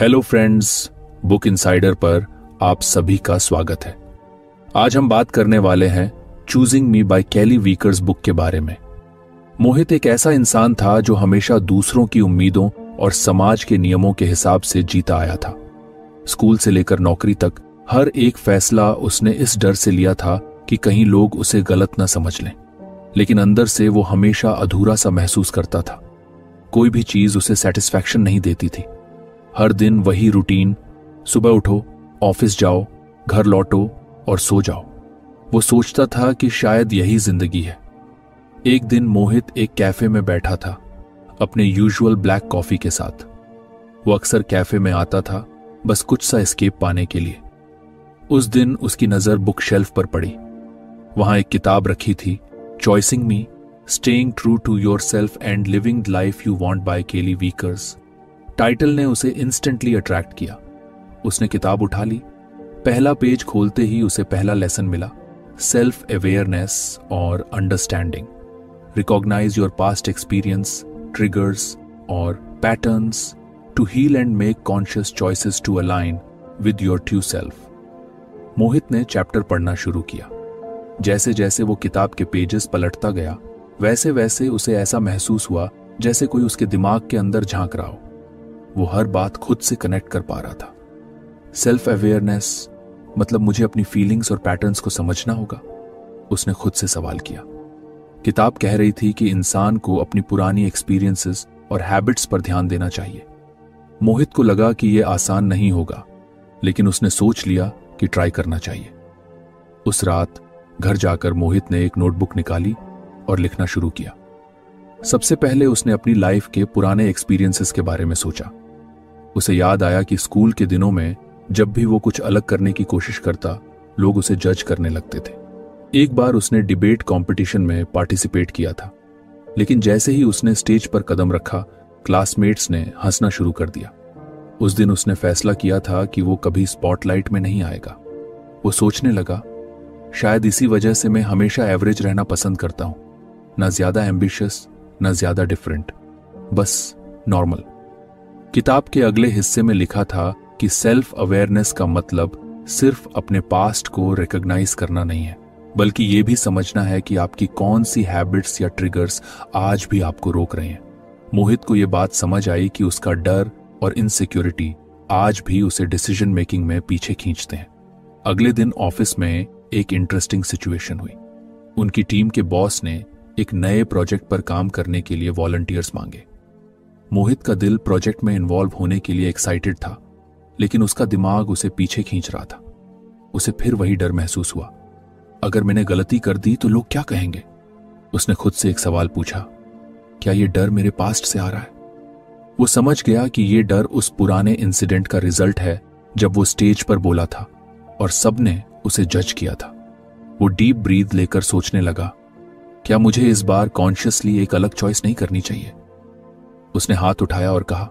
Hello friends, book insider पर आप सभी का स्वागत है। आज हम बात करने वाले हैं चूजिंग मी बाय केली वीकर्स बुक के बारे में। मोहित एक ऐसा इंसान था जो हमेशा दूसरों की उम्मीदों और समाज के नियमों के हिसाब से जीता आया था। स्कूल से लेकर नौकरी तक हर एक फैसला उसने इस डर से लिया था कि कहीं लोग उसे गलत न समझ लें, लेकिन अंदर से वो हमेशा अधूरा सा महसूस करता था। कोई भी चीज उसे सेटिस्फैक्शन नहीं देती थी। हर दिन वही रूटीन, सुबह उठो, ऑफिस जाओ, घर लौटो और सो जाओ। वो सोचता था कि शायद यही जिंदगी है। एक दिन मोहित एक कैफे में बैठा था अपने यूजुअल ब्लैक कॉफी के साथ। वो अक्सर कैफे में आता था बस कुछ सा एस्केप पाने के लिए। उस दिन उसकी नजर बुक शेल्फ पर पड़ी। वहां एक किताब रखी थी, choosing me, staying true to yourself and living the life you want by Kelly Weekers. Title ने उसे इंस्टेंटली अट्रैक्ट किया। उसने किताब उठा ली। पहला पेज खोलते ही उसे पहला लेसन मिला, सेल्फ अवेयरनेस और understanding. Recognise your past experience, triggers और patterns to heal and make conscious choices to align with your true self. Mohit ने चैप्टर पढ़ना शुरू किया। जैसे जैसे वो किताब के पेजेस पलटता गया, वैसे वैसे उसे ऐसा महसूस हुआ जैसे कोई उसके दिमाग के अंदर झांक रहा हो। वो हर बात खुद से कनेक्ट कर पा रहा था। सेल्फ अवेयरनेस मतलब मुझे अपनी फीलिंग्स और पैटर्न्स को समझना होगा, उसने खुद से सवाल किया। किताब कह रही थी कि इंसान को अपनी पुरानी एक्सपीरियंसेस और हैबिट्स पर ध्यान देना चाहिए। मोहित को लगा कि यह आसान नहीं होगा, लेकिन उसने सोच लिया कि ट्राई करना चाहिए। उस रात घर जाकर मोहित ने एक नोटबुक निकाली और लिखना शुरू किया। सबसे पहले उसने अपनी लाइफ के पुराने एक्सपीरियंसेस के बारे में सोचा। उसे याद आया कि स्कूल के दिनों में जब भी वो कुछ अलग करने की कोशिश करता, लोग उसे जज करने लगते थे। एक बार उसने डिबेट कंपटीशन में पार्टिसिपेट किया था, लेकिन जैसे ही उसने स्टेज पर कदम रखा, क्लासमेट्स ने हंसना शुरू कर दिया। उस दिन उसने फैसला किया था कि वो कभी स्पॉटलाइट में नहीं आएगा। वो सोचने लगा, शायद इसी वजह से मैं हमेशा एवरेज रहना पसंद करता हूं, ना ज्यादा एम्बिशियस ना ज्यादा डिफरेंट, बस नॉर्मल। किताब के अगले हिस्से में लिखा था कि सेल्फ अवेयरनेस का मतलब सिर्फ अपने पास्ट को रिकॉग्नाइज करना नहीं है, बल्कि यह भी समझना है कि आपकी कौन सी हैबिट्स या ट्रिगर्स आज भी आपको रोक रहे हैं। मोहित को यह बात समझ आई कि उसका डर और इनसिक्योरिटी आज भी उसे डिसीजन मेकिंग में पीछे खींचते हैं। अगले दिन ऑफिस में एक इंटरेस्टिंग सिचुएशन हुई। उनकी टीम के बॉस ने एक नए प्रोजेक्ट पर काम करने के लिए वॉलंटियर्स मांगे। मोहित का दिल प्रोजेक्ट में इन्वॉल्व होने के लिए एक्साइटेड था, लेकिन उसका दिमाग उसे पीछे खींच रहा था। उसे फिर वही डर महसूस हुआ, अगर मैंने गलती कर दी तो लोग क्या कहेंगे। उसने खुद से एक सवाल पूछा, क्या यह डर मेरे पास्ट से आ रहा है? वो समझ गया कि यह डर उस पुराने इंसिडेंट का रिजल्ट है जब वो स्टेज पर बोला था और सबने उसे जज किया था। वो डीप ब्रीथ लेकर सोचने लगा, क्या मुझे इस बार कॉन्शियसली एक अलग चॉइस नहीं करनी चाहिए? उसने हाथ उठाया और कहा,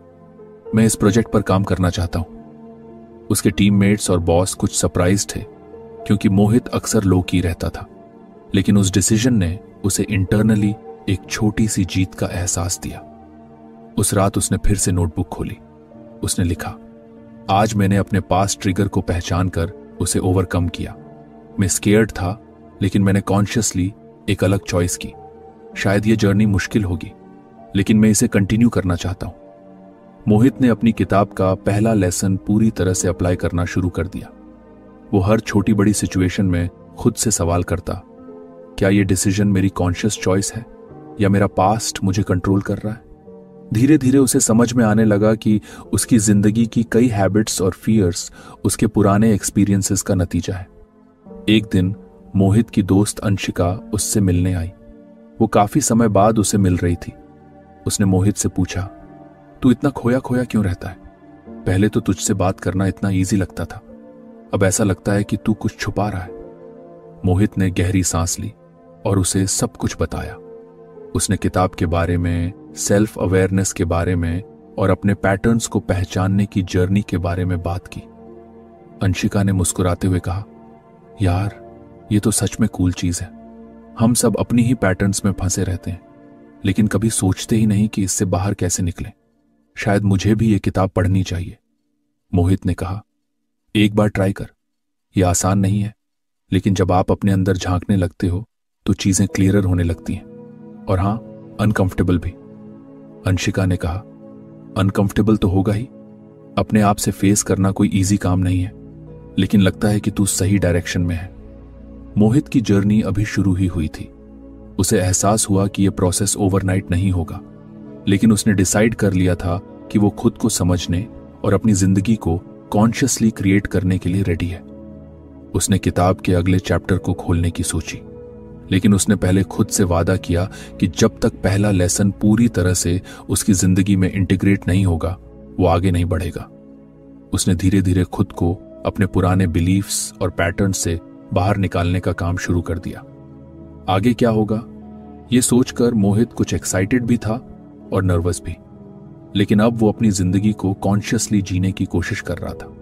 मैं इस प्रोजेक्ट पर काम करना चाहता हूं। उसके टीममेट्स और बॉस कुछ सरप्राइज थे, क्योंकि मोहित अक्सर लो की रहता था, लेकिन उस डिसीजन ने उसे इंटरनली एक छोटी सी जीत का एहसास दिया। उस रात उसने फिर से नोटबुक खोली। उसने लिखा, आज मैंने अपने पास्ट ट्रिगर को पहचान कर उसे ओवरकम किया। मैं स्केयर्ड था, लेकिन मैंने कॉन्शियसली एक अलग चॉइस की। शायद ये जर्नी मुश्किल होगी, लेकिन मैं इसे कंटिन्यू करना चाहता हूं। मोहित ने अपनी किताब का पहला लेसन पूरी तरह से अप्लाई करना शुरू कर दिया। वो हर छोटी बड़ी सिचुएशन में खुद से सवाल करता, क्या ये डिसीजन मेरी कॉन्शियस चॉइस है या मेरा पास्ट मुझे कंट्रोल कर रहा है? धीरे धीरे उसे समझ में आने लगा कि उसकी जिंदगी की कई हैबिट्स और फियर्स उसके पुराने एक्सपीरियंसेस का नतीजा है। एक दिन मोहित की दोस्त अंशिका उससे मिलने आई। वो काफी समय बाद उसे मिल रही थी। उसने मोहित से पूछा, तू इतना खोया खोया क्यों रहता है? पहले तो तुझसे बात करना इतना इजी लगता था, अब ऐसा लगता है कि तू कुछ छुपा रहा है। मोहित ने गहरी सांस ली और उसे सब कुछ बताया। उसने किताब के बारे में, सेल्फ अवेयरनेस के बारे में और अपने पैटर्न्स को पहचानने की जर्नी के बारे में बात की। अंशिका ने मुस्कुराते हुए कहा, यार ये तो सच में कूल चीज है। हम सब अपनी ही पैटर्न्स में फंसे रहते हैं, लेकिन कभी सोचते ही नहीं कि इससे बाहर कैसे निकलें। शायद मुझे भी ये किताब पढ़नी चाहिए। मोहित ने कहा, एक बार ट्राई कर। यह आसान नहीं है, लेकिन जब आप अपने अंदर झांकने लगते हो तो चीजें क्लियरर होने लगती हैं। और हां, अनकंफर्टेबल भी। अंशिका ने कहा, अनकंफर्टेबल तो होगा ही। अपने आप से फेस करना कोई इजी काम नहीं है, लेकिन लगता है कि तू सही डायरेक्शन में है। मोहित की जर्नी अभी शुरू ही हुई थी। उसे एहसास हुआ कि यह प्रोसेस ओवरनाइट नहीं होगा, लेकिन उसने डिसाइड कर लिया था कि वो खुद को समझने और अपनी जिंदगी को कॉन्शियसली क्रिएट करने के लिए रेडी है। उसने किताब के अगले चैप्टर को खोलने की सोची, लेकिन उसने पहले खुद से वादा किया कि जब तक पहला लेसन पूरी तरह से उसकी जिंदगी में इंटीग्रेट नहीं होगा, वो आगे नहीं बढ़ेगा। उसने धीरे धीरे खुद को अपने पुराने बिलीफ्स और पैटर्न से बाहर निकालने का काम शुरू कर दिया। आगे क्या होगा, ये सोचकर मोहित कुछ एक्साइटेड भी था और नर्वस भी, लेकिन अब वो अपनी जिंदगी को कॉन्शियसली जीने की कोशिश कर रहा था।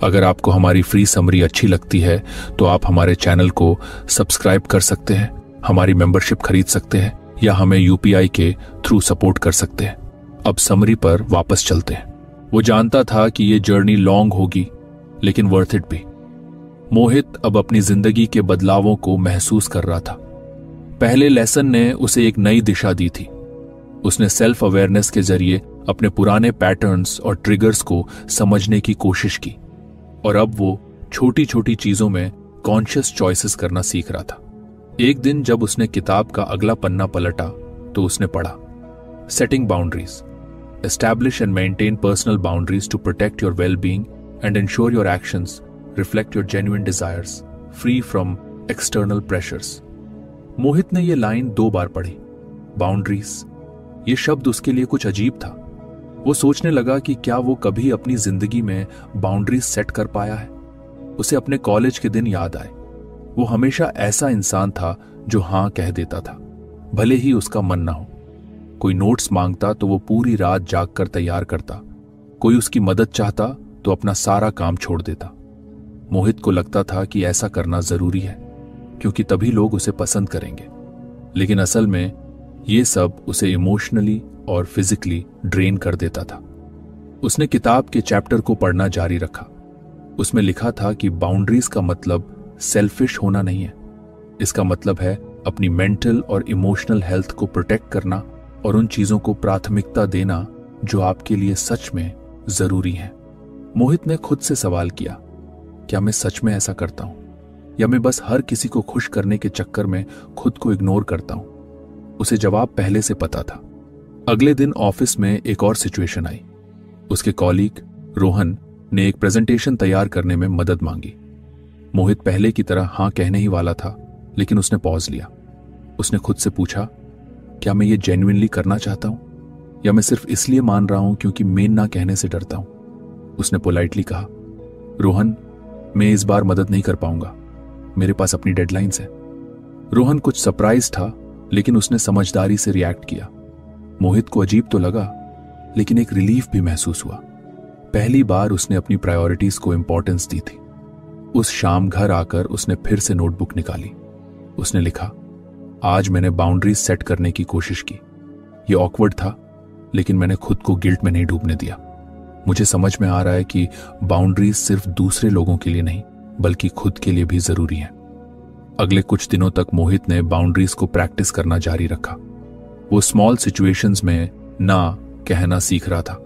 अगर आपको हमारी फ्री समरी अच्छी लगती है तो आप हमारे चैनल को सब्सक्राइब कर सकते हैं, हमारी मेंबरशिप खरीद सकते हैं या हमें यूपीआई के थ्रू सपोर्ट कर सकते हैं। अब समरी पर वापस चलते हैं। वो जानता था कि ये जर्नी लॉन्ग होगी, लेकिन वर्थ इट भी। मोहित अब अपनी जिंदगी के बदलावों को महसूस कर रहा था। पहले लेसन ने उसे एक नई दिशा दी थी। उसने सेल्फ अवेयरनेस के जरिए अपने पुराने पैटर्न्स और ट्रिगर्स को समझने की कोशिश की, और अब वो छोटी छोटी चीजों में कॉन्शियस चॉइसेस करना सीख रहा था। एक दिन जब उसने किताब का अगला पन्ना पलटा तो उसने पढ़ा, setting boundaries, establish and maintain personal boundaries to protect your well being and ensure your actions reflect your genuine desires free from external pressures. Mohit ने यह लाइन 2 बार पढ़ी। बाउंड्रीज, ये शब्द उसके लिए कुछ अजीब था। वो सोचने लगा कि क्या वो कभी अपनी जिंदगी में बाउंड्रीज सेट कर पाया है। उसे अपने कॉलेज के दिन याद आए। वो हमेशा ऐसा इंसान था जो हां कह देता था, भले ही उसका मन ना हो। कोई नोट्स मांगता तो वो पूरी रात जागकर तैयार करता। कोई उसकी मदद चाहता तो अपना सारा काम छोड़ देता। मोहित को लगता था कि ऐसा करना जरूरी है, क्योंकि तभी लोग उसे पसंद करेंगे। लेकिन असल में ये सब उसे इमोशनली और फिजिकली ड्रेन कर देता था। उसने किताब के चैप्टर को पढ़ना जारी रखा। उसमें लिखा था कि बाउंड्रीज का मतलब सेल्फिश होना नहीं है। इसका मतलब है अपनी मेंटल और इमोशनल हेल्थ को प्रोटेक्ट करना और उन चीजों को प्राथमिकता देना जो आपके लिए सच में जरूरी है। मोहित ने खुद से सवाल किया, क्या मैं सच में ऐसा करता हूं, या मैं बस हर किसी को खुश करने के चक्कर में खुद को इग्नोर करता हूं? उसे जवाब पहले से पता था। अगले दिन ऑफिस में एक और सिचुएशन आई। उसके कॉलीग रोहन ने एक प्रेजेंटेशन तैयार करने में मदद मांगी। मोहित पहले की तरह हां कहने ही वाला था, लेकिन उसने पॉज लिया। उसने खुद से पूछा, क्या मैं ये जेन्युइनली करना चाहता हूं, या मैं सिर्फ इसलिए मान रहा हूं क्योंकि मेन ना कहने से डरता हूं? उसने पोलाइटली कहा, रोहन, मैं इस बार मदद नहीं कर पाऊंगा, मेरे पास अपनी डेडलाइंस है। रोहन कुछ सरप्राइज था, लेकिन उसने समझदारी से रिएक्ट किया। मोहित को अजीब तो लगा, लेकिन एक रिलीफ भी महसूस हुआ। पहली बार उसने अपनी प्रायोरिटीज को इंपॉर्टेंस दी थी। उस शाम घर आकर उसने फिर से नोटबुक निकाली। उसने लिखा, आज मैंने बाउंड्रीज सेट करने की कोशिश की। यह ऑकवर्ड था, लेकिन मैंने खुद को गिल्ट में नहीं डूबने दिया। मुझे समझ में आ रहा है कि बाउंड्रीज सिर्फ दूसरे लोगों के लिए नहीं, बल्कि खुद के लिए भी जरूरी है। अगले कुछ दिनों तक मोहित ने बाउंड्रीज को प्रैक्टिस करना जारी रखा। वो स्मॉल सिचुएशंस में ना कहना सीख रहा था।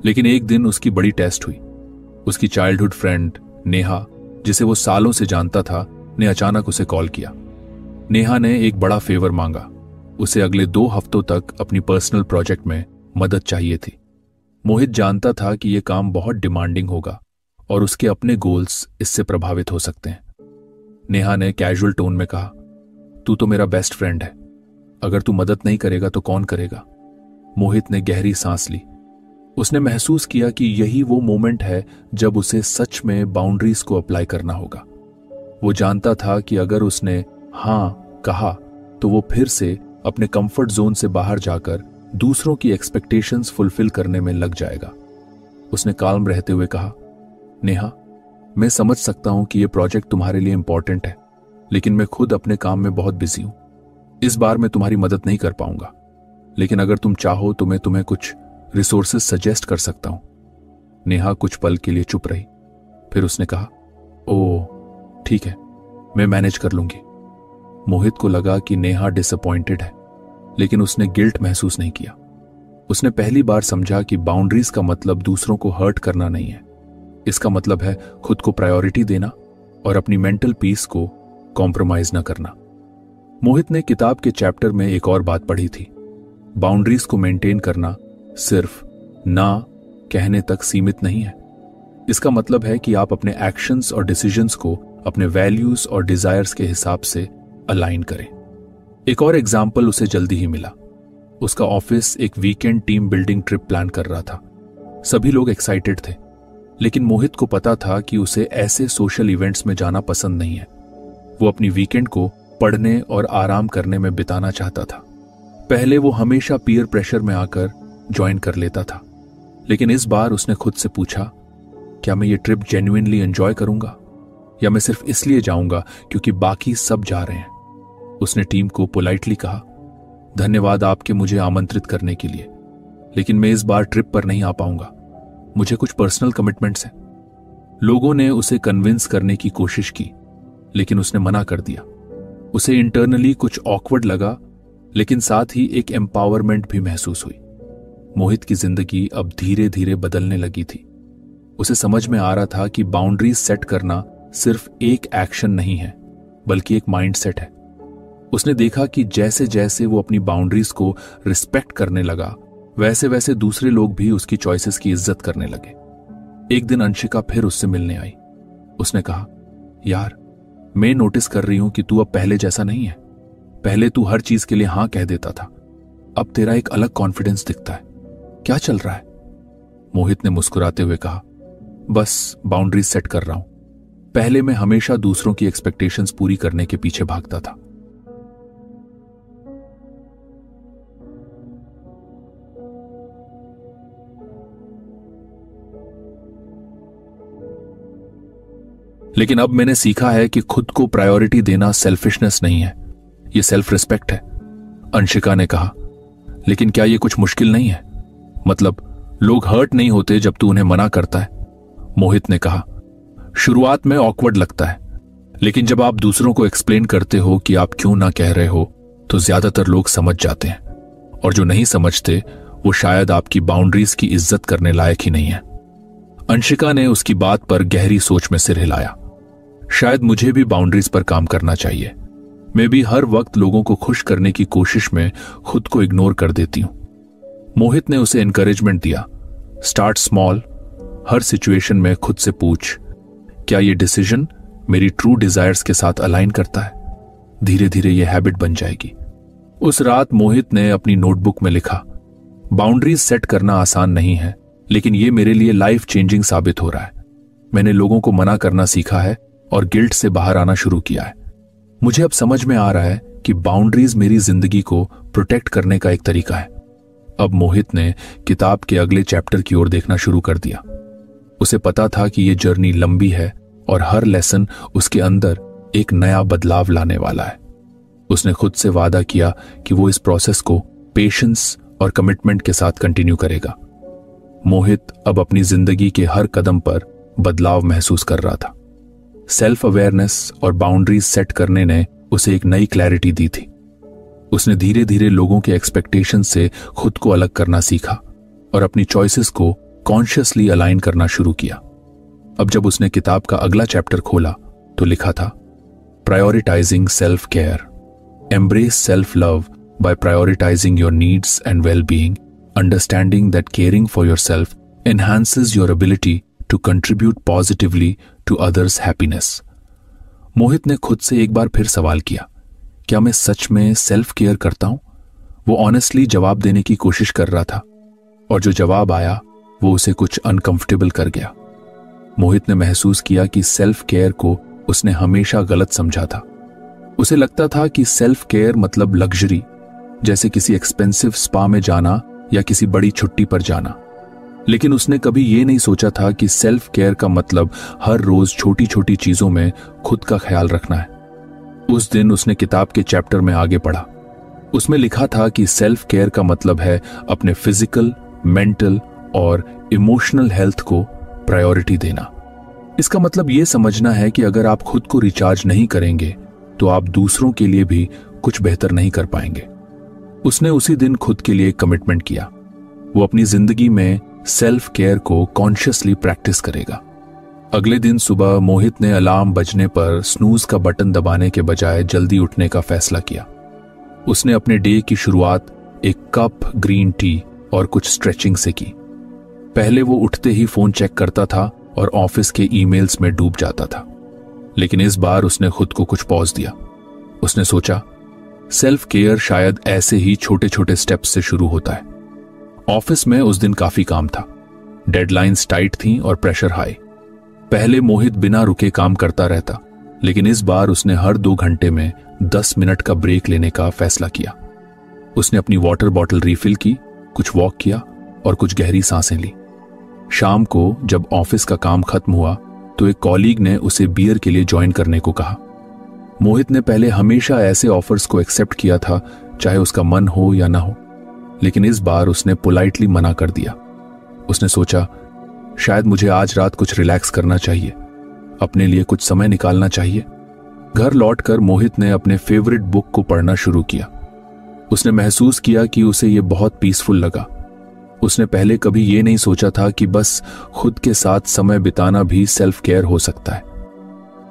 लेकिन एक दिन उसकी बड़ी टेस्ट हुई। उसकी चाइल्डहुड फ्रेंड नेहा, जिसे वो सालों से जानता था, ने अचानक उसे कॉल किया। नेहा ने एक बड़ा फेवर मांगा। उसे अगले 2 हफ्तों तक अपनी पर्सनल प्रोजेक्ट में मदद चाहिए थी। मोहित जानता था कि यह काम बहुत डिमांडिंग होगा और उसके अपने गोल्स इससे प्रभावित हो सकते हैं। नेहा ने कैजुअल टोन में कहा, तू तो मेरा बेस्ट फ्रेंड है, अगर तू मदद नहीं करेगा तो कौन करेगा? मोहित ने गहरी सांस ली। उसने महसूस किया कि यही वो मोमेंट है जब उसे सच में बाउंड्रीज को अप्लाई करना होगा। वो जानता था कि अगर उसने हां कहा तो वो फिर से अपने कंफर्ट जोन से बाहर जाकर दूसरों की एक्सपेक्टेशंस फुलफिल करने में लग जाएगा। उसने काल्म रहते हुए कहा, नेहा, मैं समझ सकता हूं कि यह प्रोजेक्ट तुम्हारे लिए इंपॉर्टेंट है, लेकिन मैं खुद अपने काम में बहुत बिजी हूं। इस बार मैं तुम्हारी मदद नहीं कर पाऊंगा, लेकिन अगर तुम चाहो तो मैं तुम्हें कुछ रिसोर्सेज सजेस्ट कर सकता हूं। नेहा कुछ पल के लिए चुप रही, फिर उसने कहा, ओह ठीक है, मैं मैनेज कर लूंगी। मोहित को लगा कि नेहा डिसअपॉइंटेड है, लेकिन उसने गिल्ट महसूस नहीं किया। उसने पहली बार समझा कि बाउंड्रीज का मतलब दूसरों को हर्ट करना नहीं है। इसका मतलब है खुद को प्रायोरिटी देना और अपनी मेंटल पीस को कॉम्प्रोमाइज न करना। मोहित ने किताब के चैप्टर में एक और बात पढ़ी थी। बाउंड्रीज को मेंटेन करना सिर्फ ना कहने तक सीमित नहीं है। इसका मतलब है कि आप अपने एक्शंस और डिसीजंस को अपने वैल्यूज और डिजायर्स के हिसाब से अलाइन करें। एक और एग्जाम्पल उसे जल्दी ही मिला। उसका ऑफिस एक weekend team building trip plan कर रहा था। सभी लोग एक्साइटेड थे, लेकिन मोहित को पता था कि उसे ऐसे सोशल इवेंट्स में जाना पसंद नहीं है। वो अपनी वीकेंड को पढ़ने और आराम करने में बिताना चाहता था। पहले वो हमेशा पीयर प्रेशर में आकर ज्वाइन कर लेता था, लेकिन इस बार उसने खुद से पूछा, क्या मैं ये ट्रिप जेन्युइनली एंजॉय करूंगा या मैं सिर्फ इसलिए जाऊंगा क्योंकि बाकी सब जा रहे हैं। उसने टीम को पोलाइटली कहा, धन्यवाद आपके मुझे आमंत्रित करने के लिए, लेकिन मैं इस बार ट्रिप पर नहीं आ पाऊंगा, मुझे कुछ पर्सनल कमिटमेंट्स हैं। लोगों ने उसे कन्विंस करने की कोशिश की, लेकिन उसने मना कर दिया। उसे इंटरनली कुछ ऑकवर्ड लगा, लेकिन साथ ही एक एम्पावरमेंट भी महसूस हुई। मोहित की जिंदगी अब धीरे धीरे बदलने लगी थी। उसे समझ में आ रहा था कि बाउंड्रीज सेट करना सिर्फ एक एक्शन नहीं है, बल्कि एक माइंडसेट है। उसने देखा कि जैसे जैसे वो अपनी बाउंड्रीज को रिस्पेक्ट करने लगा, वैसे वैसे दूसरे लोग भी उसकी चॉइसेस की इज्जत करने लगे। एक दिन अंशिका फिर उससे मिलने आई। उसने कहा, यार मैं नोटिस कर रही हूं कि तू अब पहले जैसा नहीं है। पहले तू हर चीज के लिए हां कह देता था, अब तेरा एक अलग कॉन्फिडेंस दिखता है। क्या चल रहा है? मोहित ने मुस्कुराते हुए कहा, बस बाउंड्रीज सेट कर रहा हूं। पहले मैं हमेशा दूसरों की एक्सपेक्टेशंस पूरी करने के पीछे भागता था। लेकिन अब मैंने सीखा है कि खुद को प्रायोरिटी देना सेल्फिशनेस नहीं है, यह सेल्फ रिस्पेक्ट है। अंशिका ने कहा, लेकिन क्या यह कुछ मुश्किल नहीं है? मतलब लोग हर्ट नहीं होते जब तू उन्हें मना करता है? मोहित ने कहा, शुरुआत में ऑकवर्ड लगता है, लेकिन जब आप दूसरों को एक्सप्लेन करते हो कि आप क्यों ना कह रहे हो, तो ज्यादातर लोग समझ जाते हैं, और जो नहीं समझते वो शायद आपकी बाउंड्रीज की इज्जत करने लायक ही नहीं है। अंशिका ने उसकी बात पर गहरी सोच में सिर हिलाया। शायद मुझे भी बाउंड्रीज पर काम करना चाहिए। मैं भी हर वक्त लोगों को खुश करने की कोशिश में खुद को इग्नोर कर देती हूं। मोहित ने उसे एनकरेजमेंट दिया, स्टार्ट स्मॉल। हर सिचुएशन में खुद से पूछ, क्या यह डिसीजन मेरी ट्रू डिजायर्स के साथ अलाइन करता है? धीरे धीरे यह हैबिट बन जाएगी। उस रात मोहित ने अपनी नोटबुक में लिखा, बाउंड्रीज सेट करना आसान नहीं है, लेकिन यह मेरे लिए लाइफ चेंजिंग साबित हो रहा है। मैंने लोगों को मना करना सीखा है और गिल्ट से बाहर आना शुरू किया है। मुझे अब समझ में आ रहा है कि बाउंड्रीज मेरी जिंदगी को प्रोटेक्ट करने का एक तरीका है। अब मोहित ने किताब के अगले चैप्टर की ओर देखना शुरू कर दिया। उसे पता था कि यह जर्नी लंबी है और हर लेसन उसके अंदर एक नया बदलाव लाने वाला है। उसने खुद से वादा किया कि वो इस प्रोसेस को पेशेंस और कमिटमेंट के साथ कंटिन्यू करेगा। मोहित अब अपनी जिंदगी के हर कदम पर बदलाव महसूस कर रहा था। सेल्फ अवेयरनेस और बाउंड्रीज सेट करने ने उसे एक नई क्लैरिटी दी थी। उसने धीरे धीरे लोगों के एक्सपेक्टेशन से खुद को अलग करना सीखा और अपनी चॉइसेस को कॉन्शियसली अलाइन करना शुरू किया। अब जब उसने किताब का अगला चैप्टर खोला तो लिखा था, prioritising self care, embrace self love by prioritising your needs and well being, understanding that caring for yourself enhances your ability to contribute positively to others happiness. Mohit ने खुद से एक बार फिर सवाल किया, क्या मैं सच में सेल्फ केयर करता हूं? वो ऑनेस्टली जवाब देने की कोशिश कर रहा था, और जो जवाब आया वो उसे कुछ अनकंफर्टेबल कर गया। मोहित ने महसूस किया कि सेल्फ केयर को उसने हमेशा गलत समझा था। उसे लगता था कि सेल्फ केयर मतलब लग्जरी, जैसे किसी एक्सपेंसिव स्पा में जाना या किसी बड़ी छुट्टी पर जाना। लेकिन उसने कभी ये नहीं सोचा था कि सेल्फ केयर का मतलब हर रोज छोटी छोटी चीजों में खुद का ख्याल रखना है। उस दिन उसने किताब के चैप्टर में आगे पढ़ा, उसमें लिखा था कि सेल्फ केयर का मतलब है अपने फिजिकल, मेंटल और इमोशनल हेल्थ को प्रायोरिटी देना। इसका मतलब यह समझना है कि अगर आप खुद को रिचार्ज नहीं करेंगे तो आप दूसरों के लिए भी कुछ बेहतर नहीं कर पाएंगे। उसने उसी दिन खुद के लिए कमिटमेंट किया। वो अपनी जिंदगी में सेल्फ केयर को कॉन्शियसली प्रैक्टिस करेगा। अगले दिन सुबह मोहित ने अलार्म बजने पर स्नूज का बटन दबाने के बजाय जल्दी उठने का फैसला किया। उसने अपने डे की शुरुआत एक कप ग्रीन टी और कुछ स्ट्रेचिंग से की। पहले वो उठते ही फोन चेक करता था और ऑफिस के ईमेल्स में डूब जाता था, लेकिन इस बार उसने खुद को कुछ पॉज दिया। उसने सोचा, सेल्फ केयर शायद ऐसे ही छोटे छोटे स्टेप्स से शुरू होता है। ऑफिस में उस दिन काफी काम था। डेडलाइंस टाइट थीं और प्रेशर हाई। पहले मोहित बिना रुके काम करता रहता, लेकिन इस बार उसने हर 2 घंटे में 10 मिनट का ब्रेक लेने का फैसला किया। उसने अपनी वाटर बॉटल रिफिल की, कुछ वॉक किया और कुछ गहरी सांसें ली। शाम को जब ऑफिस का काम खत्म हुआ तो एक कॉलीग ने उसे बियर के लिए ज्वाइन करने को कहा। मोहित ने पहले हमेशा ऐसे ऑफर्स को एक्सेप्ट किया था, चाहे उसका मन हो या ना हो, लेकिन इस बार उसने पोलाइटली मना कर दिया। उसने सोचा, शायद मुझे आज रात कुछ रिलैक्स करना चाहिए, अपने लिए कुछ समय निकालना चाहिए। घर लौटकर मोहित ने अपने फेवरेट बुक को पढ़ना शुरू किया। उसने महसूस किया कि उसे यह बहुत पीसफुल लगा। उसने पहले कभी यह नहीं सोचा था कि बस खुद के साथ समय बिताना भी सेल्फ केयर हो सकता है।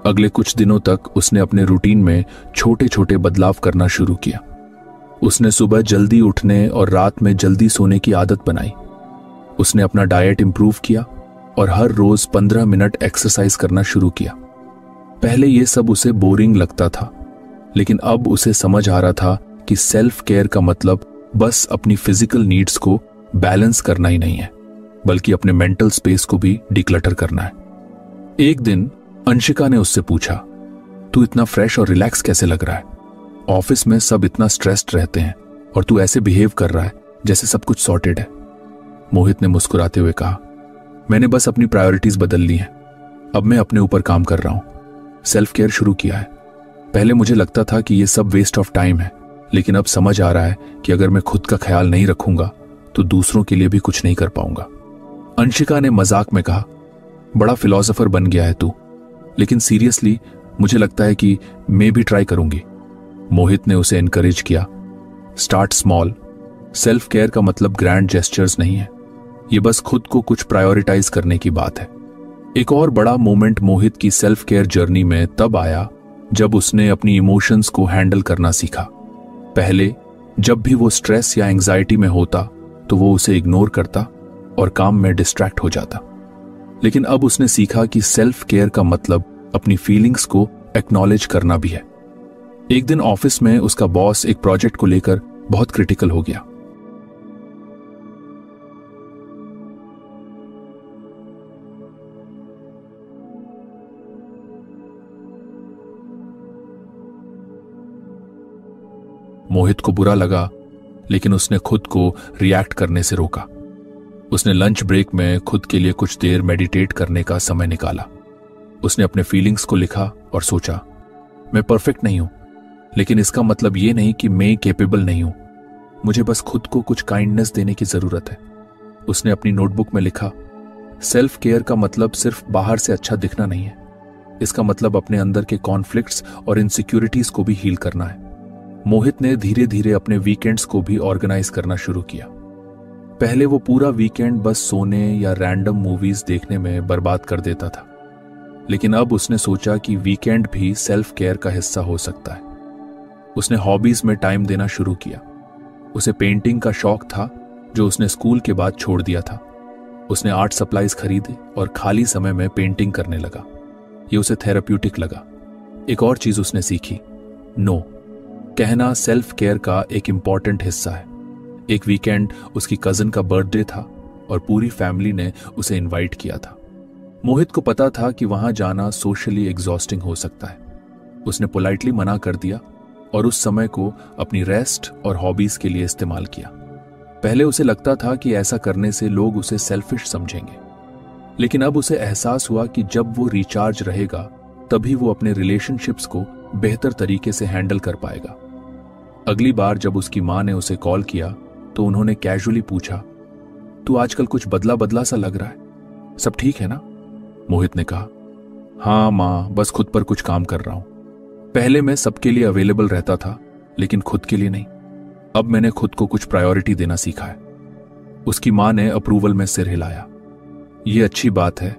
अगले कुछ दिनों तक उसने अपने रूटीन में छोटे छोटे बदलाव करना शुरू किया। उसने सुबह जल्दी उठने और रात में जल्दी सोने की आदत बनाई। उसने अपना डाइट इंप्रूव किया और हर रोज 15 मिनट एक्सरसाइज करना शुरू किया। पहले यह सब उसे बोरिंग लगता था, लेकिन अब उसे समझ आ रहा था कि सेल्फ केयर का मतलब बस अपनी फिजिकल नीड्स को बैलेंस करना ही नहीं है, बल्कि अपने मेंटल स्पेस को भी डिक्लटर करना है। एक दिन अंशिका ने उससे पूछा, तू इतना फ्रेश और रिलैक्स कैसे लग रहा है? ऑफिस में सब इतना स्ट्रेस्ड रहते हैं और तू ऐसे बिहेव कर रहा है जैसे सब कुछ सॉर्टेड है। मोहित ने मुस्कुराते हुए कहा, मैंने बस अपनी प्रायोरिटीज बदल ली हैं। अब मैं अपने ऊपर काम कर रहा हूं, सेल्फ केयर शुरू किया है। पहले मुझे लगता था कि यह सब वेस्ट ऑफ टाइम है, लेकिन अब समझ आ रहा है कि अगर मैं खुद का ख्याल नहीं रखूंगा तो दूसरों के लिए भी कुछ नहीं कर पाऊंगा। अंशिका ने मजाक में कहा, बड़ा फिलोसोफर बन गया है तू, लेकिन सीरियसली मुझे लगता है कि मैं भी ट्राई करूंगी। मोहित ने उसे एनकरेज किया, स्टार्ट स्मॉल। सेल्फ केयर का मतलब ग्रैंड जेस्चर्स नहीं है, यह बस खुद को कुछ प्रायोरिटाइज करने की बात है। एक और बड़ा मोमेंट मोहित की सेल्फ केयर जर्नी में तब आया जब उसने अपनी इमोशंस को हैंडल करना सीखा। पहले जब भी वो स्ट्रेस या एंजाइटी में होता तो वो उसे इग्नोर करता और काम में डिस्ट्रैक्ट हो जाता, लेकिन अब उसने सीखा कि सेल्फ केयर का मतलब अपनी फीलिंग्स को एक्नॉलेज करना भी है। एक दिन ऑफिस में उसका बॉस एक प्रोजेक्ट को लेकर बहुत क्रिटिकल हो गया। मोहित को बुरा लगा, लेकिन उसने खुद को रिएक्ट करने से रोका। उसने लंच ब्रेक में खुद के लिए कुछ देर मेडिटेट करने का समय निकाला। उसने अपने फीलिंग्स को लिखा और सोचा, मैं परफेक्ट नहीं हूं, लेकिन इसका मतलब यह नहीं कि मैं केपेबल नहीं हूं। मुझे बस खुद को कुछ काइंडनेस देने की जरूरत है। उसने अपनी नोटबुक में लिखा, सेल्फ केयर का मतलब सिर्फ बाहर से अच्छा दिखना नहीं है, इसका मतलब अपने अंदर के कॉन्फ्लिक्ट्स और इनसिक्योरिटीज को भी हील करना है। मोहित ने धीरे धीरे अपने वीकेंड्स को भी ऑर्गेनाइज करना शुरू किया। पहले वो पूरा वीकेंड बस सोने या रैंडम मूवीज देखने में बर्बाद कर देता था, लेकिन अब उसने सोचा कि वीकेंड भी सेल्फ केयर का हिस्सा हो सकता है। उसने हॉबीज में टाइम देना शुरू किया। उसे पेंटिंग का शौक था जो उसने स्कूल के बाद छोड़ दिया था। उसने आर्ट सप्लाईज खरीदे और खाली समय में पेंटिंग करने लगा। ये उसे थेराप्यूटिक लगा। एक और चीज उसने सीखी, नो कहना सेल्फ केयर का एक इंपॉर्टेंट हिस्सा है। एक वीकेंड उसकी कजिन का बर्थडे था और पूरी फैमिली ने उसे इनवाइट किया था। मोहित को पता था कि वहां जाना सोशली एग्जॉस्टिंग हो सकता है। उसने पोलाइटली मना कर दिया और उस समय को अपनी रेस्ट और हॉबीज के लिए इस्तेमाल किया। पहले उसे लगता था कि ऐसा करने से लोग उसे सेल्फिश समझेंगे, लेकिन अब उसे एहसास हुआ कि जब वो रिचार्ज रहेगा तभी वो अपने रिलेशनशिप्स को बेहतर तरीके से हैंडल कर पाएगा। अगली बार जब उसकी मां ने उसे कॉल किया तो उन्होंने कैजुअली पूछा, तू आजकल कुछ बदला बदला सा लग रहा है, सब ठीक है ना? मोहित ने कहा, हाँ मां, बस खुद पर कुछ काम कर रहा हूं। पहले मैं सबके लिए अवेलेबल रहता था, लेकिन खुद के लिए नहीं। अब मैंने खुद को कुछ प्रायोरिटी देना सीखा है। उसकी मां ने अप्रूवल में सिर हिलाया। ये अच्छी बात है,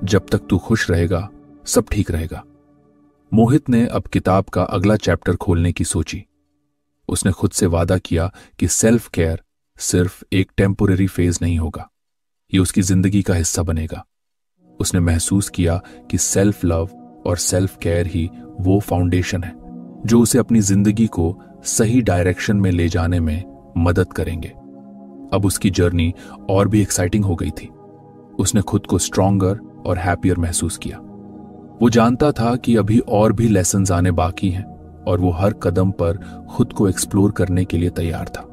जब तक तू खुश रहेगा सब ठीक रहेगा। मोहित ने अब किताब का अगला चैप्टर खोलने की सोची। उसने खुद से वादा किया कि सेल्फ केयर सिर्फ एक टेम्पोरेरी फेज नहीं होगा, ये उसकी जिंदगी का हिस्सा बनेगा। उसने महसूस किया कि सेल्फ लव और सेल्फ केयर ही वो फाउंडेशन है जो उसे अपनी जिंदगी को सही डायरेक्शन में ले जाने में मदद करेंगे। अब उसकी जर्नी और भी एक्साइटिंग हो गई थी। उसने खुद को स्ट्रॉन्गर और हैप्पियर महसूस किया। वो जानता था कि अभी और भी लेसन्स आने बाकी हैं और वो हर कदम पर खुद को एक्सप्लोर करने के लिए तैयार था।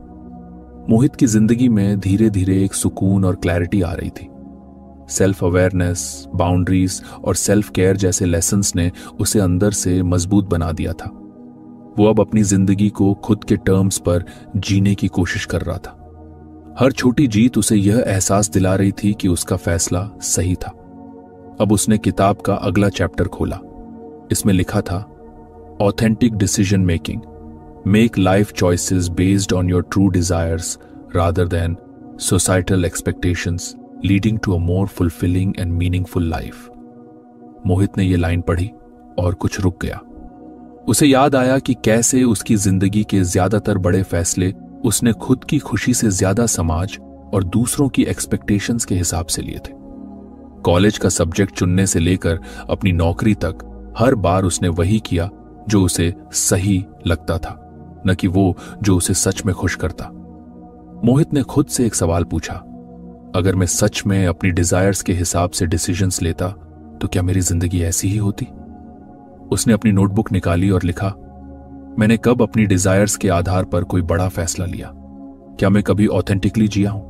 मोहित की जिंदगी में धीरे धीरे एक सुकून और क्लैरिटी आ रही थी। सेल्फ अवेयरनेस, बाउंड्रीज और सेल्फ केयर जैसे लेसन्स ने उसे अंदर से मजबूत बना दिया था। वो अब अपनी जिंदगी को खुद के टर्म्स पर जीने की कोशिश कर रहा था। हर छोटी जीत उसे यह एहसास दिला रही थी कि उसका फैसला सही था। अब उसने किताब का अगला चैप्टर खोला। इसमें लिखा था, authentic decision making, make life choices based on your true desires rather than societal expectations, leading to a more fulfilling and meaningful life. Mohit ने यह लाइन पढ़ी और कुछ रुक गया। उसे याद आया कि कैसे उसकी जिंदगी के ज्यादातर बड़े फैसले उसने खुद की खुशी से ज्यादा समाज और दूसरों की एक्सपेक्टेशंस के हिसाब से लिए थे। कॉलेज का सब्जेक्ट चुनने से लेकर अपनी नौकरी तक हर बार उसने वही किया जो उसे सही लगता था, न कि वो जो उसे सच में खुश करता। मोहित ने खुद से एक सवाल पूछा, अगर मैं सच में अपनी डिजायर्स के हिसाब से डिसीजंस लेता तो क्या मेरी जिंदगी ऐसी ही होती? उसने अपनी नोटबुक निकाली और लिखा, मैंने कब अपनी डिजायर्स के आधार पर कोई बड़ा फैसला लिया? क्या मैं कभी ऑथेंटिकली जिया हूं?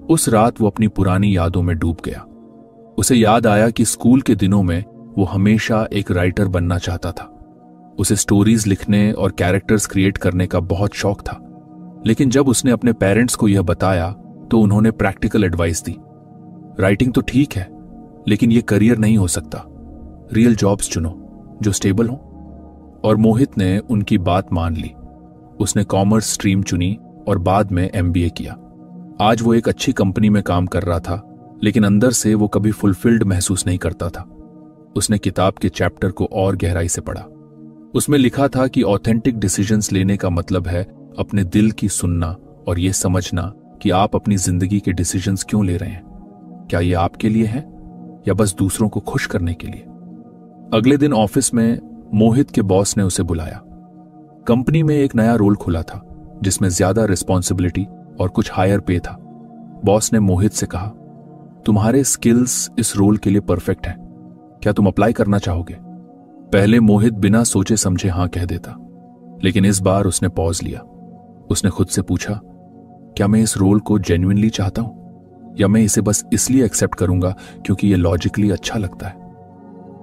उस रात वो अपनी पुरानी यादों में डूब गया। उसे याद आया कि स्कूल के दिनों में वो हमेशा एक राइटर बनना चाहता था। उसे स्टोरीज लिखने और कैरेक्टर्स क्रिएट करने का बहुत शौक था। लेकिन जब उसने अपने पेरेंट्स को यह बताया तो उन्होंने प्रैक्टिकल एडवाइस दी, राइटिंग तो ठीक है लेकिन यह करियर नहीं हो सकता, रियल जॉब्स चुनो जो स्टेबल हो। और मोहित ने उनकी बात मान ली। उसने कॉमर्स स्ट्रीम चुनी और बाद में एमबीए किया। आज वो एक अच्छी कंपनी में काम कर रहा था, लेकिन अंदर से वो कभी फुलफिल्ड महसूस नहीं करता था। उसने किताब के चैप्टर को और गहराई से पढ़ा। उसमें लिखा था कि ऑथेंटिक डिसीजंस लेने का मतलब है अपने दिल की सुनना और ये समझना कि आप अपनी जिंदगी के डिसीजंस क्यों ले रहे हैं। क्या ये आपके लिए है या बस दूसरों को खुश करने के लिए? अगले दिन ऑफिस में मोहित के बॉस ने उसे बुलाया। कंपनी में एक नया रोल खुला था जिसमें ज्यादा रिस्पॉन्सिबिलिटी और कुछ हायर पे था। बॉस ने मोहित से कहा, तुम्हारे स्किल्स इस रोल के लिए परफेक्ट हैं, क्या तुम अप्लाई करना चाहोगे? पहले मोहित बिना सोचे समझे हां कह देता, लेकिन इस बार उसने पॉज लिया। उसने खुद से पूछा, क्या मैं इस रोल को जेन्युइनली चाहता हूं या मैं इसे बस इसलिए एक्सेप्ट करूंगा क्योंकि यह लॉजिकली अच्छा लगता है?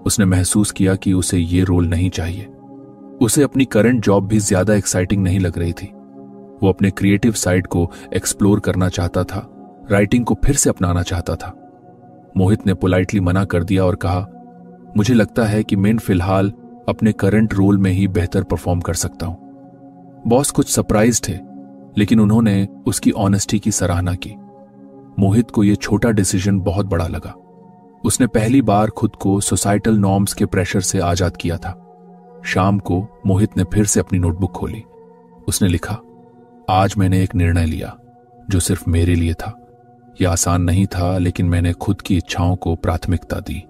उसने महसूस किया कि उसे ये रोल नहीं चाहिए। उसे अपनी करंट जॉब भी ज्यादा एक्साइटिंग नहीं लग रही थी। वो अपने क्रिएटिव साइड को एक्सप्लोर करना चाहता था, राइटिंग को फिर से अपनाना चाहता था। मोहित ने पोलाइटली मना कर दिया और कहा, मुझे लगता है कि मैं फिलहाल अपने करंट रोल में ही बेहतर परफॉर्म कर सकता हूं। बॉस कुछ सरप्राइज थे, लेकिन उन्होंने उसकी ऑनेस्टी की सराहना की। मोहित को यह छोटा डिसीजन बहुत बड़ा लगा। उसने पहली बार खुद को सोसाइटल नॉर्म्स के प्रेशर से आजाद किया था। शाम को मोहित ने फिर से अपनी नोटबुक खोली। उसने लिखा, आज मैंने एक निर्णय लिया जो सिर्फ मेरे लिए था। यह आसान नहीं था, लेकिन मैंने खुद की इच्छाओं को प्राथमिकता दी।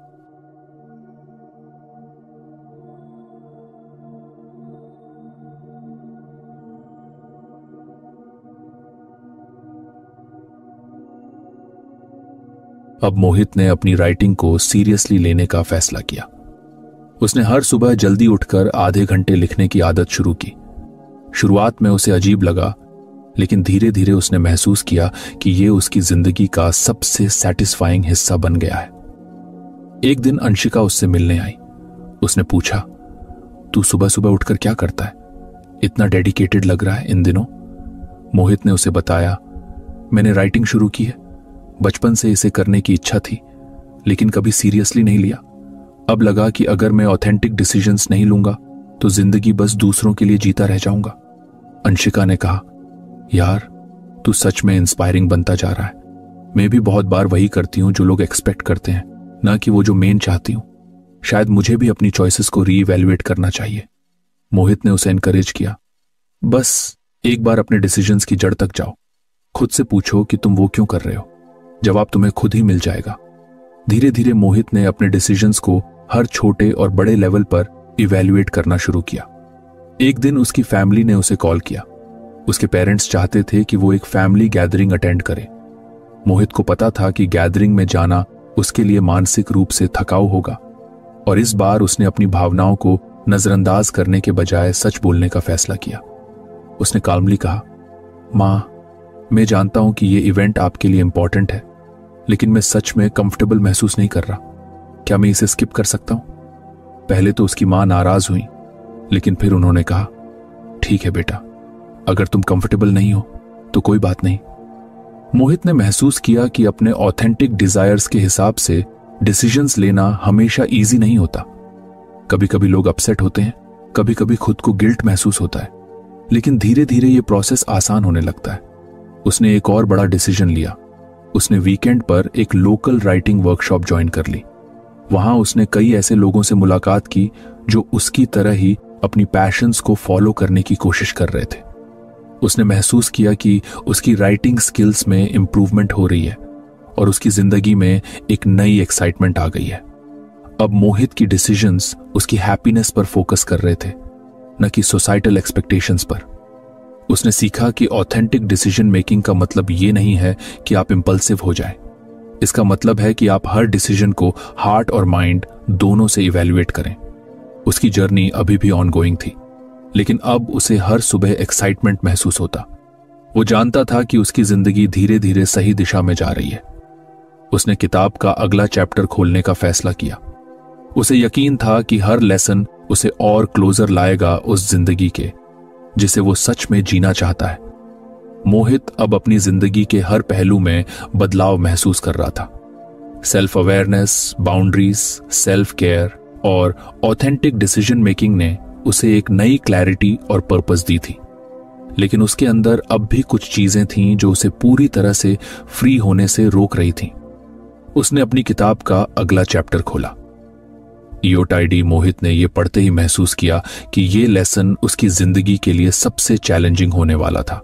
अब मोहित ने अपनी राइटिंग को सीरियसली लेने का फैसला किया। उसने हर सुबह जल्दी उठकर आधे घंटे लिखने की आदत शुरू की। शुरुआत में उसे अजीब लगा, लेकिन धीरे धीरे उसने महसूस किया कि यह उसकी जिंदगी का सबसे सैटिस्फाइंग हिस्सा बन गया है। एक दिन अंशिका उससे मिलने आई। उसने पूछा, तू सुबह सुबह उठकर क्या करता है? इतना डेडिकेटेड लग रहा है इन दिनों। मोहित ने उसे बताया, मैंने राइटिंग शुरू की है। बचपन से इसे करने की इच्छा थी, लेकिन कभी सीरियसली नहीं लिया। अब लगा कि अगर मैं ऑथेंटिक डिसीजंस नहीं लूंगा तो जिंदगी बस दूसरों के लिए जीता रह जाऊंगा। अंशिका ने कहा, यार तू सच में इंस्पायरिंग बनता जा रहा है। मैं भी बहुत बार वही करती हूं जो लोग एक्सपेक्ट करते हैं, ना कि वो जो मैं चाहती हूं। शायद मुझे भी अपनी चॉइसेस को रीइवैल्यूएट करना चाहिए। मोहित ने उसे एनकरेज किया, बस एक बार अपने डिसीजंस की जड़ तक जाओ। खुद से पूछो कि तुम वो क्यों कर रहे हो। जवाब तुम्हें खुद ही मिल जाएगा। धीरे धीरे मोहित ने अपने डिसीजंस को हर छोटे और बड़े लेवल पर इवैल्यूएट करना शुरू किया। एक दिन उसकी फैमिली ने उसे कॉल किया। उसके पेरेंट्स चाहते थे कि वो एक फैमिली गैदरिंग अटेंड करे। मोहित को पता था कि गैदरिंग में जाना उसके लिए मानसिक रूप से थकाऊ होगा, और इस बार उसने अपनी भावनाओं को नजरअंदाज करने के बजाय सच बोलने का फैसला किया। उसने काल्मली कहा, मां, मैं जानता हूं कि ये इवेंट आपके लिए इंपॉर्टेंट है, लेकिन मैं सच में कंफर्टेबल महसूस नहीं कर रहा। क्या मैं इसे स्किप कर सकता हूं? पहले तो उसकी मां नाराज हुई, लेकिन फिर उन्होंने कहा, ठीक है बेटा, अगर तुम कंफर्टेबल नहीं हो तो कोई बात नहीं। मोहित ने महसूस किया कि अपने ऑथेंटिक डिजायर्स के हिसाब से डिसीजंस लेना हमेशा इजी नहीं होता। कभी कभी लोग अपसेट होते हैं, कभी कभी खुद को गिल्ट महसूस होता है, लेकिन धीरे धीरे यह प्रोसेस आसान होने लगता है। उसने एक और बड़ा डिसीजन लिया। उसने वीकेंड पर एक लोकल राइटिंग वर्कशॉप ज्वाइन कर ली। वहां उसने कई ऐसे लोगों से मुलाकात की जो उसकी तरह ही अपनी पैशंस को फॉलो करने की कोशिश कर रहे थे। उसने महसूस किया कि उसकी राइटिंग स्किल्स में इंप्रूवमेंट हो रही है और उसकी जिंदगी में एक नई एक्साइटमेंट आ गई है। अब मोहित की डिसीजंस उसकी हैप्पीनेस पर फोकस कर रहे थे, न कि सोसाइटल एक्सपेक्टेशंस पर। उसने सीखा कि ऑथेंटिक डिसीजन मेकिंग का मतलब ये नहीं है कि आप इंपल्सिव हो जाएं। इसका मतलब है कि आप हर डिसीजन को हार्ट और माइंड दोनों से इवैल्यूएट करें। उसकी जर्नी अभी भी ऑनगोइंग थी, लेकिन अब उसे हर सुबह एक्साइटमेंट महसूस होता। वो जानता था कि उसकी जिंदगी धीरे धीरे सही दिशा में जा रही है। उसने किताब का अगला चैप्टर खोलने का फैसला किया। उसे यकीन था कि हर लेसन उसे और क्लोजर लाएगा उस जिंदगी के जिसे वो सच में जीना चाहता है। मोहित अब अपनी जिंदगी के हर पहलू में बदलाव महसूस कर रहा था। Self awareness, boundaries, self care और ऑथेंटिक डिसीजन मेकिंग ने उसे एक नई क्लैरिटी और पर्पस दी थी। लेकिन उसके अंदर अब भी कुछ चीजें थीं जो उसे पूरी तरह से फ्री होने से रोक रही थीं। उसने अपनी किताब का अगला चैप्टर खोला। ईओटाईडी मोहित ने यह पढ़ते ही महसूस किया कि यह लेसन उसकी जिंदगी के लिए सबसे चैलेंजिंग होने वाला था।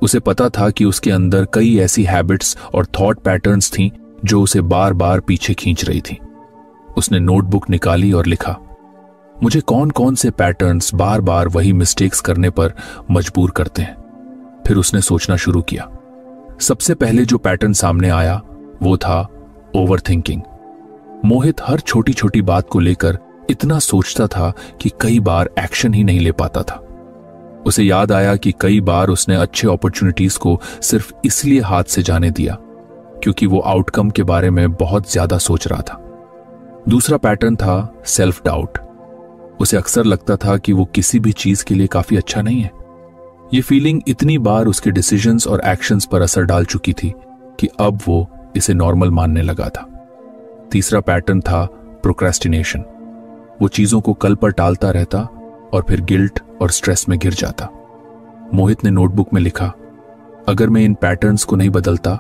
उसे पता था कि उसके अंदर कई ऐसी हैबिट्स और थॉट पैटर्न्स थीं जो उसे बार बार पीछे खींच रही थीं। उसने नोटबुक निकाली और लिखा, मुझे कौन कौन से पैटर्न्स बार बार वही मिस्टेक्स करने पर मजबूर करते हैं। फिर उसने सोचना शुरू किया। सबसे पहले जो पैटर्न सामने आया वो था ओवरथिंकिंग। मोहित हर छोटी छोटी बात को लेकर इतना सोचता था कि कई बार एक्शन ही नहीं ले पाता था। उसे याद आया कि कई बार उसने अच्छे अपॉर्चुनिटीज को सिर्फ इसलिए हाथ से जाने दिया क्योंकि वो आउटकम के बारे में बहुत ज्यादा सोच रहा था। दूसरा पैटर्न था सेल्फ डाउट। उसे अक्सर लगता था कि वो किसी भी चीज के लिए काफी अच्छा नहीं है। ये फीलिंग इतनी बार उसके डिसीजंस और एक्शंस पर असर डाल चुकी थी कि अब वो इसे नॉर्मल मानने लगा था। तीसरा पैटर्न था प्रोक्रेस्टिनेशन। वो चीजों को कल पर टालता रहता और फिर गिल्ट और स्ट्रेस में गिर जाता। मोहित ने नोटबुक में लिखा, अगर मैं इन पैटर्न्स को नहीं बदलता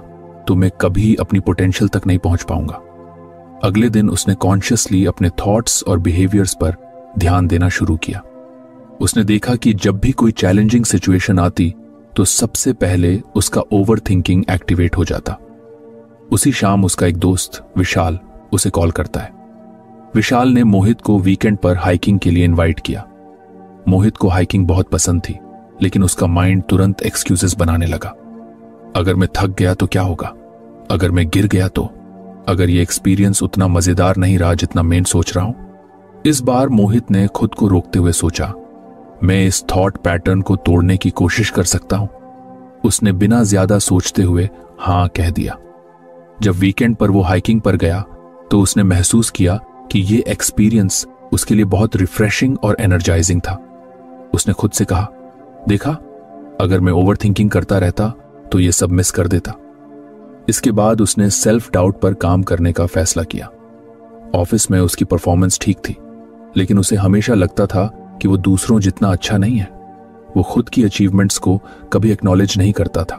तो मैं कभी अपनी पोटेंशियल तक नहीं पहुंच पाऊंगा। अगले दिन उसने कॉन्शियसली अपने थॉट्स और बिहेवियर्स पर ध्यान देना शुरू किया। उसने देखा कि जब भी कोई चैलेंजिंग सिचुएशन आती तो सबसे पहले उसका ओवरथिंकिंग एक्टिवेट हो जाता। उसी शाम उसका एक दोस्त विशाल उसे कॉल करता है। विशाल ने मोहित को वीकेंड पर हाइकिंग के लिए इनवाइट किया। मोहित को हाइकिंग बहुत पसंद थी, लेकिन उसका माइंड तुरंत एक्सक्यूजेस बनाने लगा। अगर मैं थक गया तो क्या होगा? अगर मैं गिर गया तो? अगर ये एक्सपीरियंस उतना मजेदार नहीं रहा जितना मैं सोच रहा हूं? इस बार मोहित ने खुद को रोकते हुए सोचा, मैं इस थॉट पैटर्न को तोड़ने की कोशिश कर सकता हूं। उसने बिना ज्यादा सोचते हुए हां कह दिया। जब वीकेंड पर वो हाइकिंग पर गया तो उसने महसूस किया कि ये एक्सपीरियंस उसके लिए बहुत रिफ्रेशिंग और एनर्जाइजिंग था। उसने खुद से कहा, देखा, अगर मैं ओवर थिंकिंग करता रहता तो ये सब मिस कर देता। इसके बाद उसने सेल्फ डाउट पर काम करने का फैसला किया। ऑफिस में उसकी परफॉर्मेंस ठीक थी, लेकिन उसे हमेशा लगता था कि वो दूसरों जितना अच्छा नहीं है। वो खुद की अचीवमेंट्स को कभी एक्नॉलेज नहीं करता था।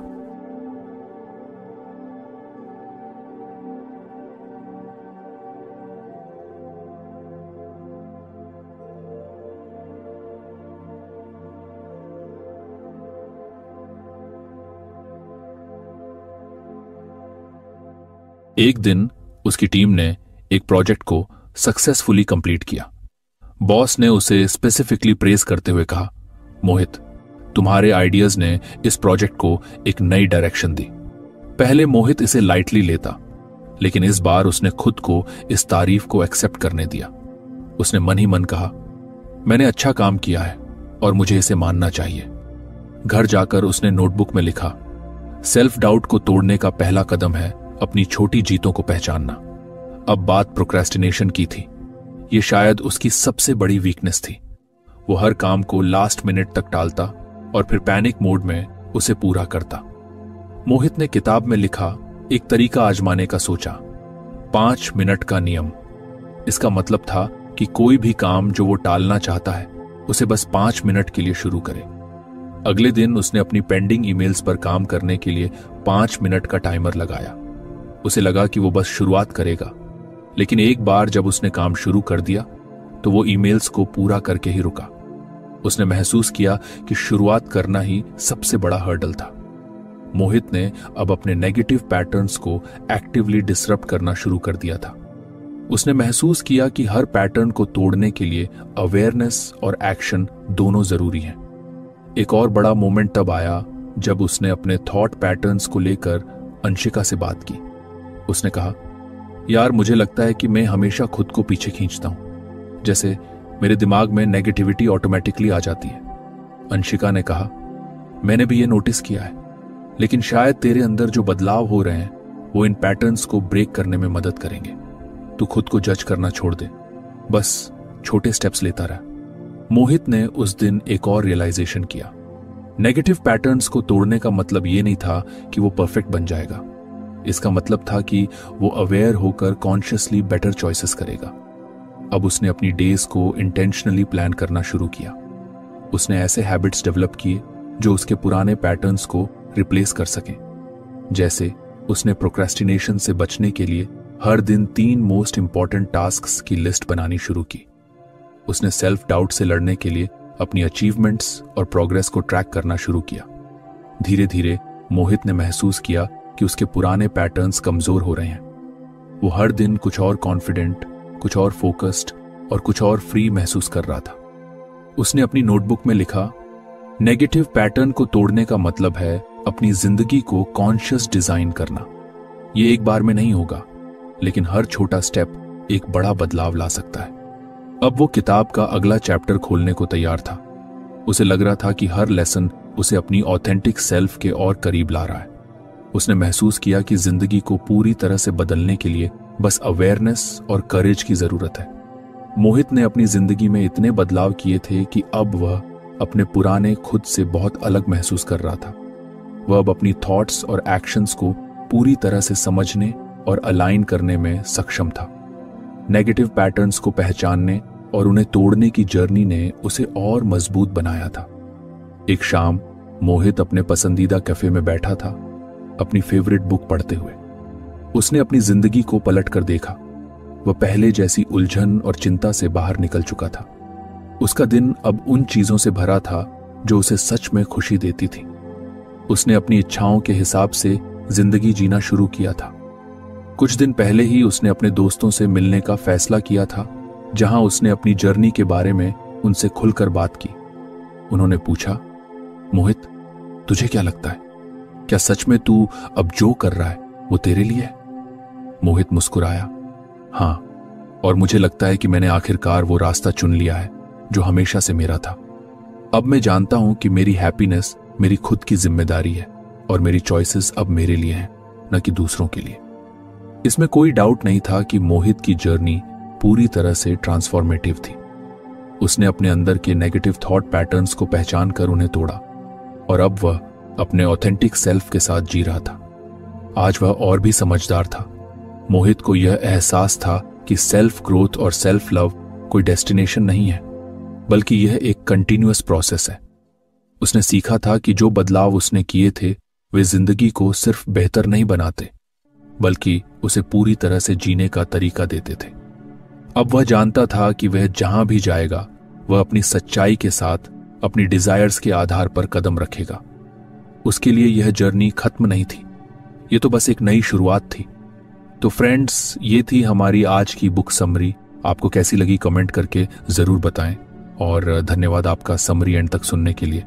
एक दिन उसकी टीम ने एक प्रोजेक्ट को सक्सेसफुली कंप्लीट किया। बॉस ने उसे स्पेसिफिकली प्रेज करते हुए कहा, मोहित, तुम्हारे आइडियाज ने इस प्रोजेक्ट को एक नई डायरेक्शन दी। पहले मोहित इसे लाइटली लेता, लेकिन इस बार उसने खुद को इस तारीफ को एक्सेप्ट करने दिया। उसने मन ही मन कहा, मैंने अच्छा काम किया है और मुझे इसे मानना चाहिए। घर जाकर उसने नोटबुक में लिखा, सेल्फ डाउट को तोड़ने का पहला कदम है अपनी छोटी जीतों को पहचानना। अब बात प्रोक्रेस्टिनेशन की थी। ये शायद उसकी सबसे बड़ी वीकनेस थी। वो हर काम को लास्ट मिनट तक टालता और फिर पैनिक मोड में उसे पूरा करता। मोहित ने किताब में लिखा एक तरीका आजमाने का सोचा, 5 मिनट का नियम। इसका मतलब था कि कोई भी काम जो वो टालना चाहता है उसे बस 5 मिनट के लिए शुरू करे। अगले दिन उसने अपनी पेंडिंग ईमेल्स पर काम करने के लिए 5 मिनट का टाइमर लगाया। उसे लगा कि वो बस शुरुआत करेगा, लेकिन एक बार जब उसने काम शुरू कर दिया तो वो ईमेल्स को पूरा करके ही रुका। उसने महसूस किया कि शुरुआत करना ही सबसे बड़ा हर्डल था। मोहित ने अब अपने नेगेटिव पैटर्न्स को एक्टिवली डिसरप्ट करना शुरू कर दिया था। उसने महसूस किया कि हर पैटर्न को तोड़ने के लिए अवेयरनेस और एक्शन दोनों जरूरी हैं। एक और बड़ा मोमेंट तब आया जब उसने अपने थॉट पैटर्न्स को लेकर अंशिका से बात की। उसने कहा, यार, मुझे लगता है कि मैं हमेशा खुद को पीछे खींचता हूं, जैसे मेरे दिमाग में नेगेटिविटी ऑटोमेटिकली आ जाती है। अंशिका ने कहा, मैंने भी ये नोटिस किया है, लेकिन शायद तेरे अंदर जो बदलाव हो रहे हैं वो इन पैटर्न्स को ब्रेक करने में मदद करेंगे। तू खुद को जज करना छोड़ दे, बस छोटे स्टेप्स लेता रहा। मोहित ने उस दिन एक और रियलाइजेशन किया। नेगेटिव पैटर्न्स को तोड़ने का मतलब ये नहीं था कि वो परफेक्ट बन जाएगा। इसका मतलब था कि वो अवेयर होकर कॉन्शियसली बेटर चॉइसेस करेगा। अब उसने अपनी डेज को इंटेंशनली प्लान करना शुरू किया। उसने ऐसे हैबिट्स डेवलप किए जो उसके पुराने पैटर्न्स को रिप्लेस कर सकें। जैसे उसने प्रोक्रेस्टिनेशन से बचने के लिए हर दिन 3 मोस्ट इंपॉर्टेंट टास्क्स की लिस्ट बनानी शुरू की। उसने सेल्फ डाउट से लड़ने के लिए अपनी अचीवमेंट्स और प्रोग्रेस को ट्रैक करना शुरू किया। धीरे धीरे मोहित ने महसूस किया कि उसके पुराने पैटर्न्स कमजोर हो रहे हैं। वो हर दिन कुछ और कॉन्फिडेंट, कुछ और फोकस्ड और कुछ और फ्री महसूस कर रहा था। उसने अपनी नोटबुक में लिखा, नेगेटिव पैटर्न को तोड़ने का मतलब है अपनी जिंदगी को कॉन्शियस डिजाइन करना। ये एक बार में नहीं होगा, लेकिन हर छोटा स्टेप एक बड़ा बदलाव ला सकता है। अब वो किताब का अगला चैप्टर खोलने को तैयार था। उसे लग रहा था कि हर लेसन उसे अपनी ऑथेंटिक सेल्फ के और करीब ला रहा है। उसने महसूस किया कि जिंदगी को पूरी तरह से बदलने के लिए बस अवेयरनेस और करेज की जरूरत है। मोहित ने अपनी जिंदगी में इतने बदलाव किए थे कि अब वह अपने पुराने खुद से बहुत अलग महसूस कर रहा था। वह अब अपनी थॉट्स और एक्शंस को पूरी तरह से समझने और अलाइन करने में सक्षम था। नेगेटिव पैटर्न्स को पहचानने और उन्हें तोड़ने की जर्नी ने उसे और मजबूत बनाया था। एक शाम मोहित अपने पसंदीदा कैफे में बैठा था, अपनी फेवरेट बुक पढ़ते हुए। उसने अपनी जिंदगी को पलट कर देखा। वह पहले जैसी उलझन और चिंता से बाहर निकल चुका था। उसका दिन अब उन चीजों से भरा था जो उसे सच में खुशी देती थी। उसने अपनी इच्छाओं के हिसाब से जिंदगी जीना शुरू किया था। कुछ दिन पहले ही उसने अपने दोस्तों से मिलने का फैसला किया था, जहां उसने अपनी जर्नी के बारे में उनसे खुलकर बात की। उन्होंने पूछा, मोहित, तुझे क्या लगता है, क्या सच में तू अब जो कर रहा है वो तेरे लिए है? मोहित मुस्कुराया, हाँ, और मुझे लगता है कि मैंने आखिरकार वो रास्ता चुन लिया है जो हमेशा से मेरा था। अब मैं जानता हूं कि मेरी हैप्पीनेस मेरी खुद की जिम्मेदारी है और मेरी चॉइसेस अब मेरे लिए हैं, न कि दूसरों के लिए। इसमें कोई डाउट नहीं था कि मोहित की जर्नी पूरी तरह से ट्रांसफॉर्मेटिव थी। उसने अपने अंदर के नेगेटिव थॉट पैटर्न्स को पहचान कर उन्हें तोड़ा और अब वह अपने ऑथेंटिक सेल्फ के साथ जी रहा था। आज वह और भी समझदार था। मोहित को यह एहसास था कि सेल्फ ग्रोथ और सेल्फ लव कोई डेस्टिनेशन नहीं है, बल्कि यह एक कंटिन्यूअस प्रोसेस है। उसने सीखा था कि जो बदलाव उसने किए थे वे जिंदगी को सिर्फ बेहतर नहीं बनाते, बल्कि उसे पूरी तरह से जीने का तरीका देते थे। अब वह जानता था कि वह जहां भी जाएगा वह अपनी सच्चाई के साथ अपनी डिजायर्स के आधार पर कदम रखेगा। उसके लिए यह जर्नी खत्म नहीं थी, यह तो बस एक नई शुरुआत थी। तो फ्रेंड्स, ये थी हमारी आज की बुक समरी। आपको कैसी लगी कमेंट करके जरूर बताएं और धन्यवाद आपका समरी एंड तक सुनने के लिए।